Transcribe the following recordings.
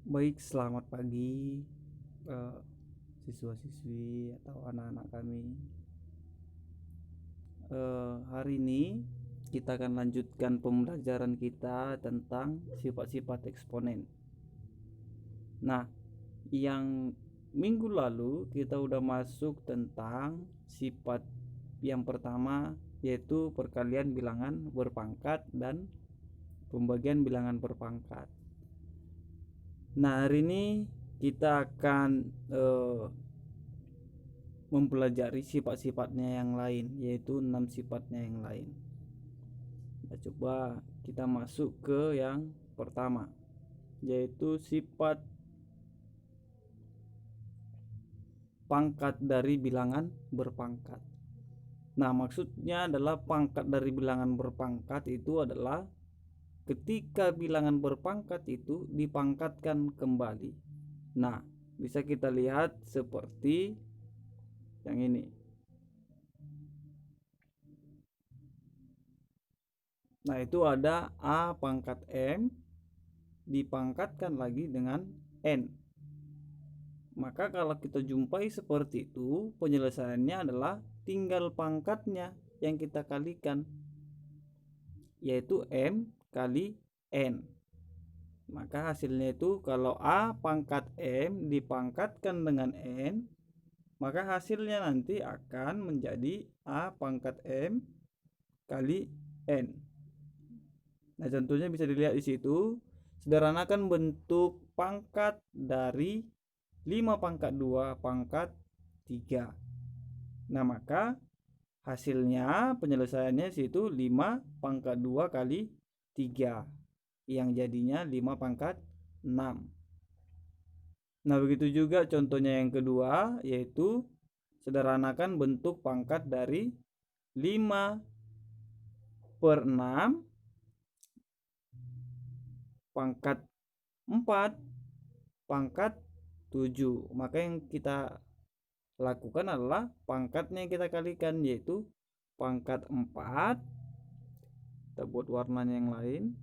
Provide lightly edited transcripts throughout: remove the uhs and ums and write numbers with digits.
Baik, selamat pagi siswa-siswi atau anak-anak kami. Hari ini kita akan lanjutkan pembelajaran kita tentang sifat-sifat eksponen. Nah, yang minggu lalu kita udah masuk tentang sifat yang pertama, yaitu perkalian bilangan berpangkat dan pembagian bilangan berpangkat. Nah, hari ini kita akan mempelajari sifat-sifatnya yang lain, yaitu 6 sifatnya yang lain. Nah, coba kita masuk ke yang pertama, yaitu sifat pangkat dari bilangan berpangkat. Nah, maksudnya adalah pangkat dari bilangan berpangkat itu adalah ketika bilangan berpangkat itu dipangkatkan kembali. Nah, bisa kita lihat seperti yang ini. Nah, itu ada A pangkat M dipangkatkan lagi dengan N. Maka kalau kita jumpai seperti itu, penyelesaiannya adalah tinggal pangkatnya yang kita kalikan, yaitu M kali N. Maka hasilnya itu kalau A pangkat M dipangkatkan dengan N, maka hasilnya nanti akan menjadi A pangkat M kali N. Nah, contohnya bisa dilihat di situ. Sederhanakan bentuk pangkat dari 5 pangkat 2 pangkat 3. Nah, maka hasilnya penyelesaiannya situ 5 pangkat 2 kali 3, yang jadinya 5 pangkat 6. Nah, begitu juga contohnya yang kedua, yaitu sederhanakan bentuk pangkat dari 5 per 6 pangkat 4 pangkat 7. Maka yang kita lakukan adalah pangkatnya yang kita kalikan, yaitu pangkat 4. Kita buat warnanya yang lain,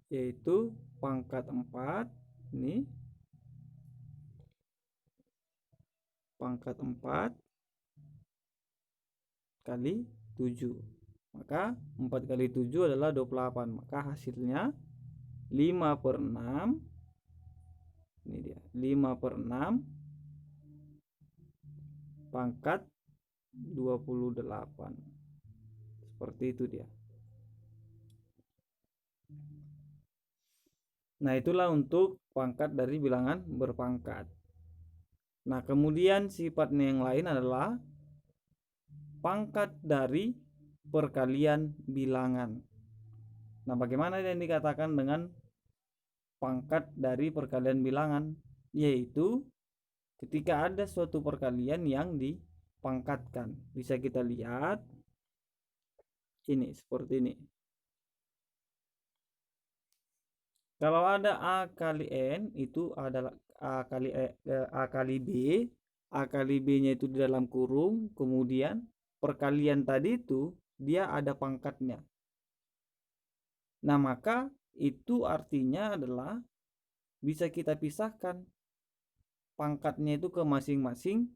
yaitu pangkat 4 ini, pangkat 4 kali 7. Maka 4 kali 7 adalah 28. Maka hasilnya 5 per 6. Ini dia, 5 per 6 pangkat 28. Seperti itu dia. Nah, itulah untuk pangkat dari bilangan berpangkat. Nah, kemudian sifatnya yang lain adalah pangkat dari perkalian bilangan. Nah, bagaimana yang dikatakan dengan pangkat dari perkalian bilangan? Yaitu ketika ada suatu perkalian yang dipangkatkan. Bisa kita lihat ini seperti ini. Kalau ada A kali N, itu adalah A kali B. A kali B nya itu di dalam kurung, kemudian perkalian tadi itu dia ada pangkatnya. Nah, maka itu artinya adalah bisa kita pisahkan pangkatnya itu ke masing-masing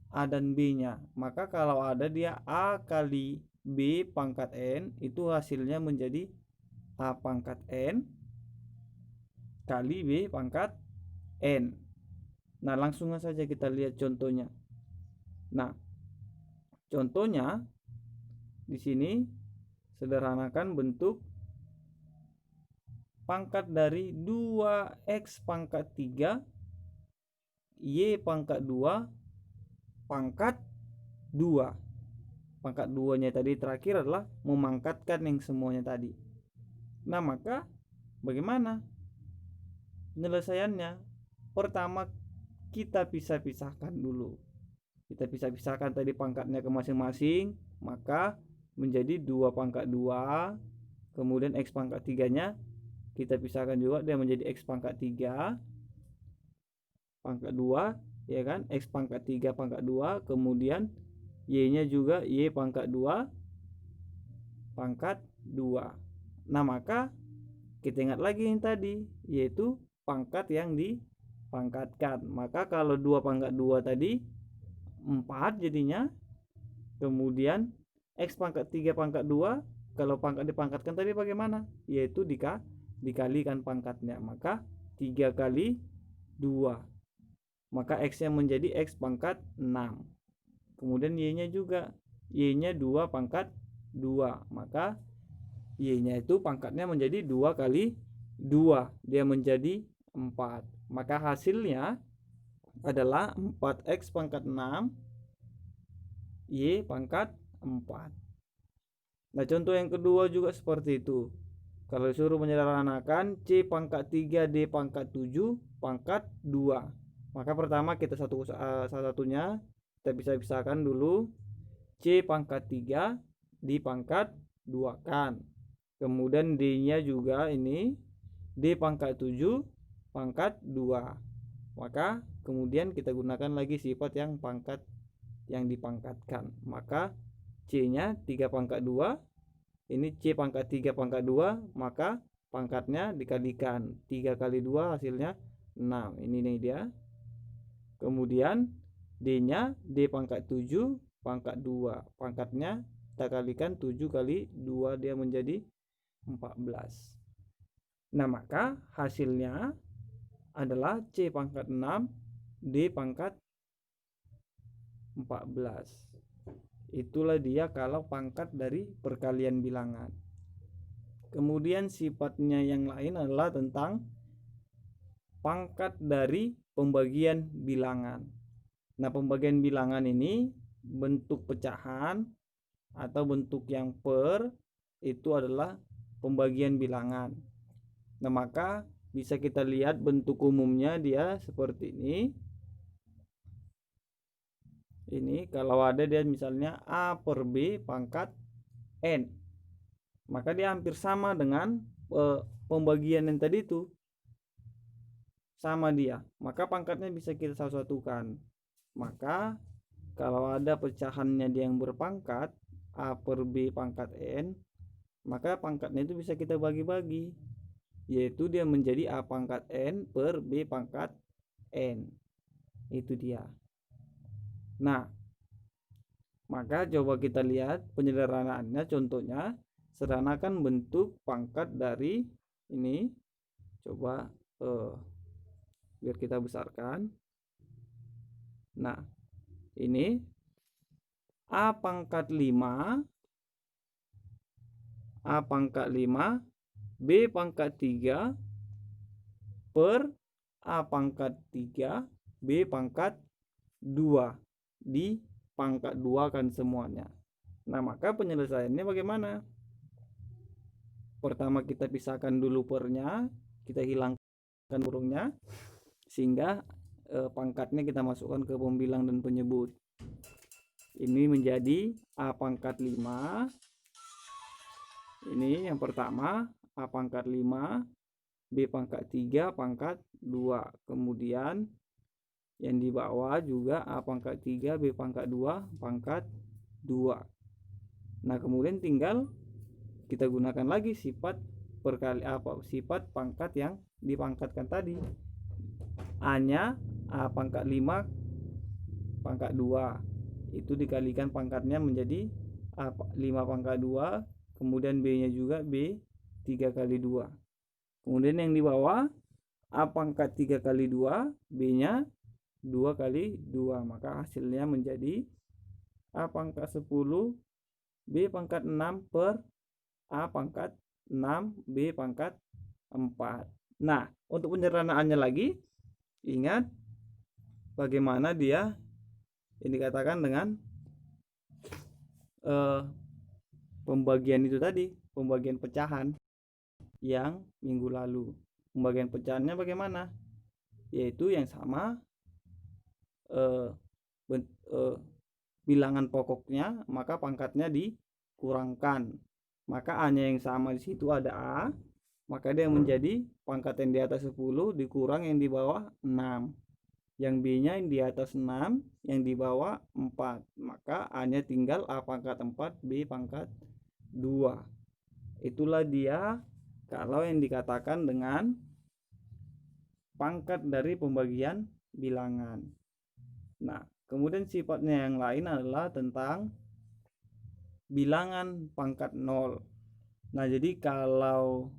A dan B nya. Maka kalau ada dia A kali B pangkat N, itu hasilnya menjadi A pangkat N kali B pangkat N. Nah, langsung saja kita lihat contohnya. Nah, contohnya di sini sederhanakan bentuk pangkat dari 2x pangkat 3 y pangkat 2 pangkat 2. Pangkat 2 nya tadi terakhir adalah memangkatkan yang semuanya tadi. Nah, maka bagaimana penyelesaiannya? Pertama, kita pisah-pisahkan dulu. Kita pisah-pisahkan tadi pangkatnya ke masing-masing, maka menjadi 2 pangkat 2. Kemudian x pangkat 3 nya kita pisahkan juga, dia menjadi x pangkat 3 pangkat 2, ya kan? X pangkat 3 pangkat 2, kemudian y nya juga y pangkat 2 pangkat 2. Nah, maka kita ingat lagi yang tadi, yaitu pangkat yang dipangkatkan. Maka kalau 2 pangkat 2 tadi 4 jadinya. Kemudian X pangkat 3 pangkat 2, kalau pangkat dipangkatkan tadi bagaimana? Yaitu dikalikan pangkatnya. Maka 3 kali 2. Maka X nya menjadi X pangkat 6. Kemudian Y-nya juga. Y-nya 2 pangkat 2. Maka Y-nya itu pangkatnya menjadi 2 kali 2. Dia menjadi 4. Maka hasilnya adalah 4X pangkat 6 Y pangkat 4. Nah, contoh yang kedua juga seperti itu. Kalau disuruh menyederhanakan C pangkat 3 D pangkat 7 pangkat 2. Maka pertama kita salah satunya kita bisa pisahkan dulu. C pangkat 3 D pangkat 2 kan. Kemudian D-nya juga ini D pangkat 7 pangkat 2. Maka kemudian kita gunakan lagi sifat yang pangkat yang dipangkatkan. Maka C-nya 3 pangkat 2. Ini C pangkat 3 pangkat 2. Maka pangkatnya dikalikan. 3 kali 2 hasilnya 6. Ini nih dia. Kemudian D-nya D pangkat 7 pangkat 2. Pangkatnya kita kalikan 7 kali 2, dia menjadi 14. Nah, maka hasilnya adalah C pangkat 6 D pangkat 14. Itulah dia kalau pangkat dari perkalian bilangan. Kemudian sifatnya yang lain adalah tentang pangkat dari pembagian bilangan. Nah, pembagian bilangan ini bentuk pecahan atau bentuk yang per itu adalah pembagian bilangan. Nah, maka bisa kita lihat bentuk umumnya dia seperti ini. Ini kalau ada dia misalnya A per B pangkat N, maka dia hampir sama dengan pembagian yang tadi itu, sama dia. Maka pangkatnya bisa kita satu-satukan. Maka kalau ada pecahannya dia yang berpangkat A per B pangkat N, maka pangkatnya itu bisa kita bagi-bagi, yaitu dia menjadi A pangkat N per B pangkat N. Itu dia. Nah, maka coba kita lihat penyederhanaannya. Contohnya, sederhanakan bentuk pangkat dari ini. Coba biar kita besarkan. Nah, ini A pangkat 5 B pangkat 3 per A pangkat 3 B pangkat 2 di pangkat 2 kan semuanya. Nah, maka penyelesaiannya bagaimana? Pertama kita pisahkan dulu pernya, kita hilangkan burungnya, sehingga pangkatnya kita masukkan ke pembilang dan penyebut. Ini menjadi A pangkat 5. Ini yang pertama, A pangkat 5 B pangkat 3 pangkat 2. Kemudian yang di bawah juga A pangkat 3 B pangkat 2 pangkat 2. Nah, kemudian tinggal kita gunakan lagi sifat sifat pangkat yang dipangkatkan tadi. A nya A pangkat 5 pangkat 2, itu dikalikan pangkatnya menjadi A 5 pangkat 2. Kemudian B nya juga B 3 kali 2. Kemudian yang di bawah A pangkat 3 kali 2, B nya 2 kali 2. Maka hasilnya menjadi A pangkat 10 B pangkat 6 per A pangkat 6 B pangkat 4. Nah, untuk penyederhanaannya lagi, ingat bagaimana dia ini dikatakan dengan pembagian itu tadi, pembagian pecahan yang minggu lalu. Pembagian pecahannya bagaimana? Yaitu yang sama bilangan pokoknya, maka pangkatnya dikurangkan. Maka A-nya yang sama di situ ada A, maka dia menjadi pangkat yang di atas 10 dikurang yang di bawah 6. Yang B-nya yang di atas 6, yang di bawah 4. Maka A-nya tinggal A pangkat 4 B pangkat 2. Itulah dia kalau yang dikatakan dengan pangkat dari pembagian bilangan. Nah, kemudian sifatnya yang lain adalah tentang bilangan pangkat 0. Nah, jadi kalau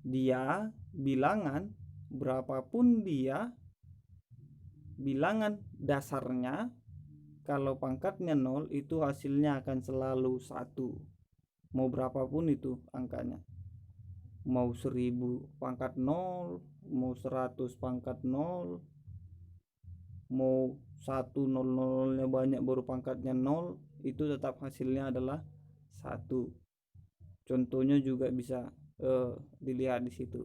dia bilangan, berapapun dia bilangan dasarnya, kalau pangkatnya 0 itu hasilnya akan selalu 1. Mau berapapun itu angkanya. Mau 1000 pangkat 0, mau 100 pangkat 0, mau 100-nya banyak baru pangkatnya 0, itu tetap hasilnya adalah 1. Contohnya juga bisa dilihat di situ.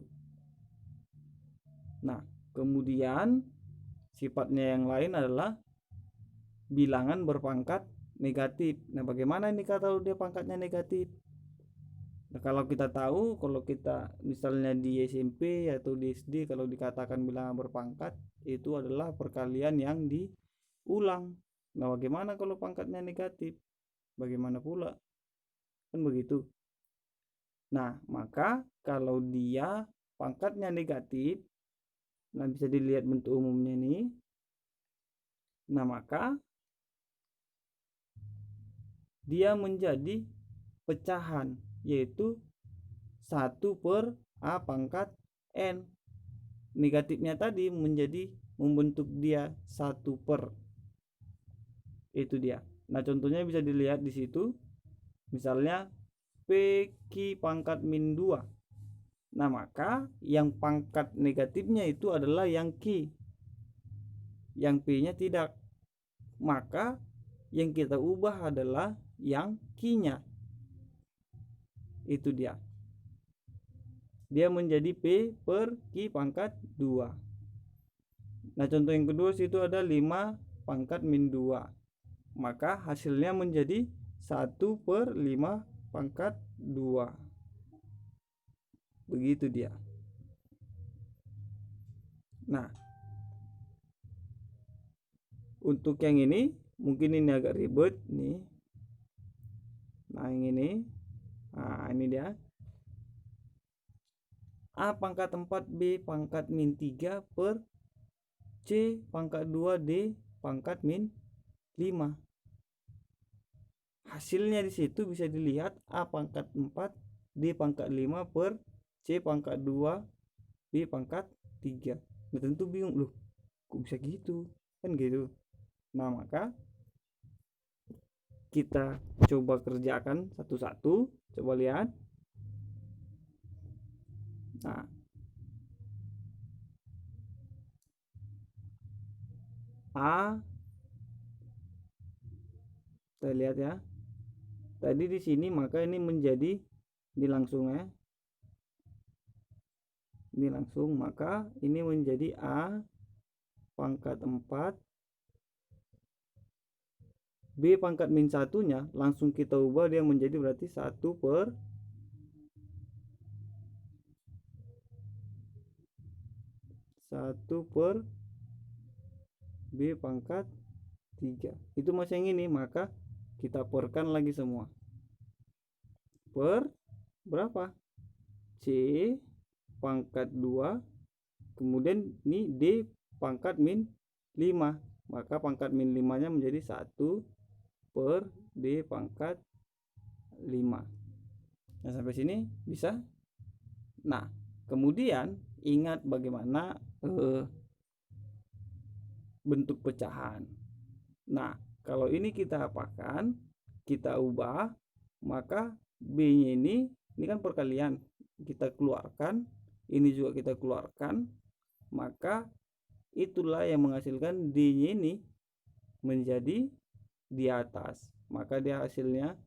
Nah, kemudian sifatnya yang lain adalah bilangan berpangkat negatif. Nah, bagaimana ini kalau dia pangkatnya negatif? Nah, kalau kita tahu, kalau kita misalnya di SMP atau di SD, kalau dikatakan bilangan berpangkat, itu adalah perkalian yang diulang. Nah, bagaimana kalau pangkatnya negatif? Bagaimana pula? Kan begitu. Nah, maka kalau dia pangkatnya negatif, nah bisa dilihat bentuk umumnya ini. Nah, maka dia menjadi pecahan, yaitu 1/a pangkat n. Negatifnya tadi menjadi membentuk dia 1/. Itu dia. Nah, contohnya bisa dilihat di situ. Misalnya PQ pangkat min 2. Nah, maka yang pangkat negatifnya itu adalah yang Q. Yang P-nya tidak. Maka yang kita ubah adalah yang Q-nya. Itu dia. Dia menjadi P/Q pangkat 2. Nah, contoh yang kedua situ ada 5 pangkat min 2. Maka hasilnya menjadi 1/5 pangkat 2. Begitu dia. Nah, untuk yang ini mungkin ini agak ribet nih. Nah, yang ini. Nah, ini dia. A pangkat 4 B pangkat min 3 per C pangkat 2 D pangkat min 5. Hasilnya di situ bisa dilihat A pangkat 4 D pangkat 5 per C pangkat 2 B pangkat 3. Nah, tentu bingung loh, kok bisa gitu? Kan gitu. Nah, maka kita coba kerjakan satu-satu. Coba lihat. Nah, A, kita lihat ya. Tadi di sini maka ini menjadi ini langsung ya. Ini langsung, maka ini menjadi A pangkat 4 B pangkat min 1-nya langsung kita ubah, dia menjadi berarti 1 per B pangkat 3. Itu masih yang ini, maka kita perkan lagi semua. Per berapa? C pangkat 2, kemudian ini D pangkat min 5. Maka pangkat min 5-nya menjadi 1 per D pangkat 5. Nah, sampai sini bisa. Nah, kemudian ingat bagaimana bentuk pecahan. Nah, kalau ini kita apakan? Kita ubah, maka B-nya ini kan perkalian. Kita keluarkan, ini juga kita keluarkan, maka itulah yang menghasilkan D-nya ini menjadi di atas. Maka dia hasilnya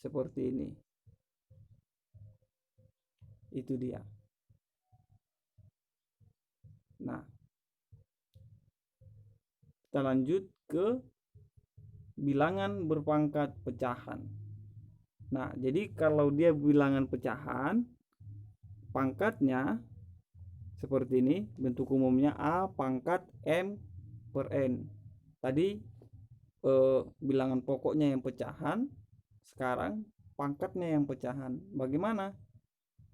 seperti ini. Itu dia. Nah, kita lanjut ke bilangan berpangkat pecahan. Nah, jadi kalau dia bilangan pecahan, pangkatnya seperti ini, bentuk umumnya A pangkat M per N. Tadi bilangan pokoknya yang pecahan, sekarang pangkatnya yang pecahan. Bagaimana?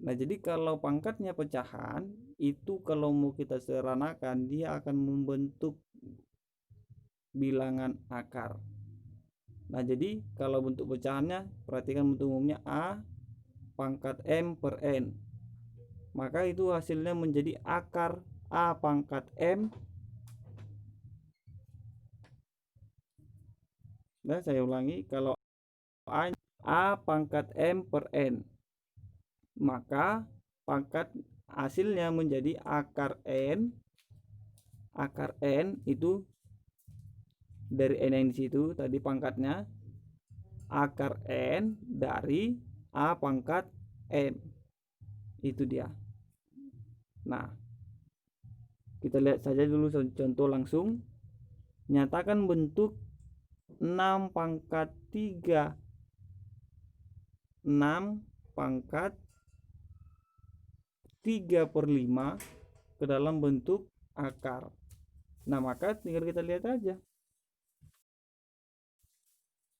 Nah, jadi kalau pangkatnya pecahan itu kalau mau kita sederhanakan dia akan membentuk bilangan akar. Nah, jadi kalau bentuk pecahannya perhatikan bentuk umumnya A pangkat M per N. Maka itu hasilnya menjadi akar A pangkat M. Nah, saya ulangi, kalau A pangkat M per N, maka pangkat hasilnya menjadi akar N. Akar N itu dari N yang di situ tadi pangkatnya, akar N dari A pangkat M. Itu dia. Nah, kita lihat saja dulu contoh langsung. Nyatakan bentuk 6 pangkat 3 6 pangkat 3 per 5 ke dalam bentuk akar. Nah, maka tinggal kita lihat aja.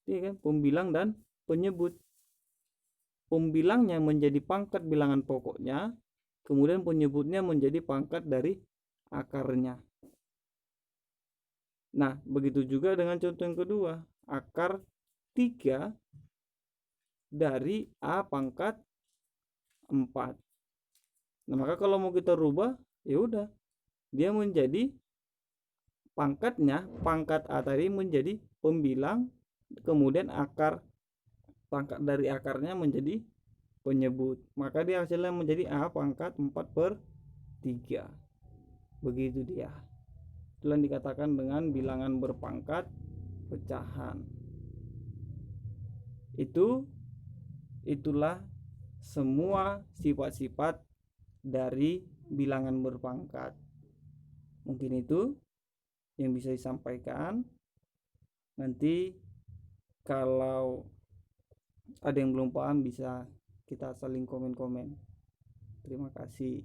Ini kan pembilang dan penyebut. Pembilangnya menjadi pangkat bilangan pokoknya, kemudian penyebutnya menjadi pangkat dari akarnya. Nah, begitu juga dengan contoh yang kedua, akar 3 dari A pangkat 4. Nah, maka kalau mau kita rubah, ya udah, dia menjadi pangkatnya, pangkat A tadi menjadi pembilang, kemudian akar pangkat dari akarnya menjadi penyebut, maka dia hasilnya menjadi A pangkat 4 per 3. Begitu dia. Itulah yang dikatakan dengan bilangan berpangkat pecahan. Itulah semua sifat-sifat dari bilangan berpangkat. Mungkin itu yang bisa disampaikan. Nanti kalau ada yang belum paham bisa kita saling komen-komen. Terima kasih.